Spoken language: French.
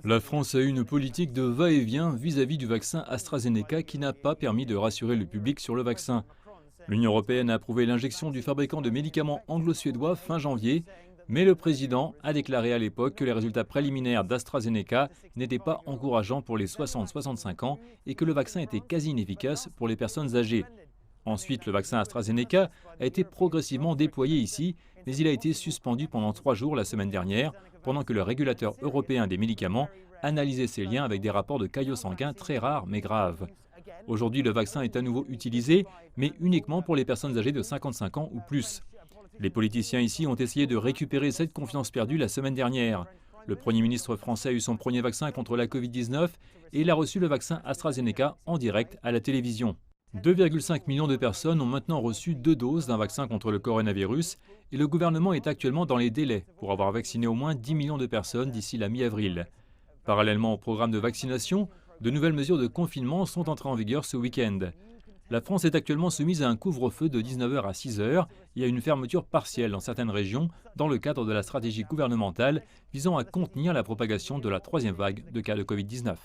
La France a eu une politique de va-et-vient vis-à-vis du vaccin AstraZeneca qui n'a pas permis de rassurer le public sur le vaccin. L'Union européenne a approuvé l'injection du fabricant de médicaments anglo-suédois fin janvier, mais le président a déclaré à l'époque que les résultats préliminaires d'AstraZeneca n'étaient pas encourageants pour les 60-65 ans et que le vaccin était quasi inefficace pour les personnes âgées. Ensuite, le vaccin AstraZeneca a été progressivement déployé ici, mais il a été suspendu pendant 3 jours la semaine dernière, pendant que le régulateur européen des médicaments analysait ses liens avec des rapports de caillots sanguins très rares mais graves. Aujourd'hui, le vaccin est à nouveau utilisé, mais uniquement pour les personnes âgées de 55 ans ou plus. Les politiciens ici ont essayé de récupérer cette confiance perdue la semaine dernière. Le Premier ministre français a eu son premier vaccin contre la Covid-19 et il a reçu le vaccin AstraZeneca en direct à la télévision. 2,5 millions de personnes ont maintenant reçu 2 doses d'un vaccin contre le coronavirus et le gouvernement est actuellement dans les délais pour avoir vacciné au moins 10 millions de personnes d'ici la mi-avril. Parallèlement au programme de vaccination, de nouvelles mesures de confinement sont entrées en vigueur ce week-end. La France est actuellement soumise à un couvre-feu de 19h à 6h et à une fermeture partielle dans certaines régions dans le cadre de la stratégie gouvernementale visant à contenir la propagation de la 3e vague de cas de Covid-19.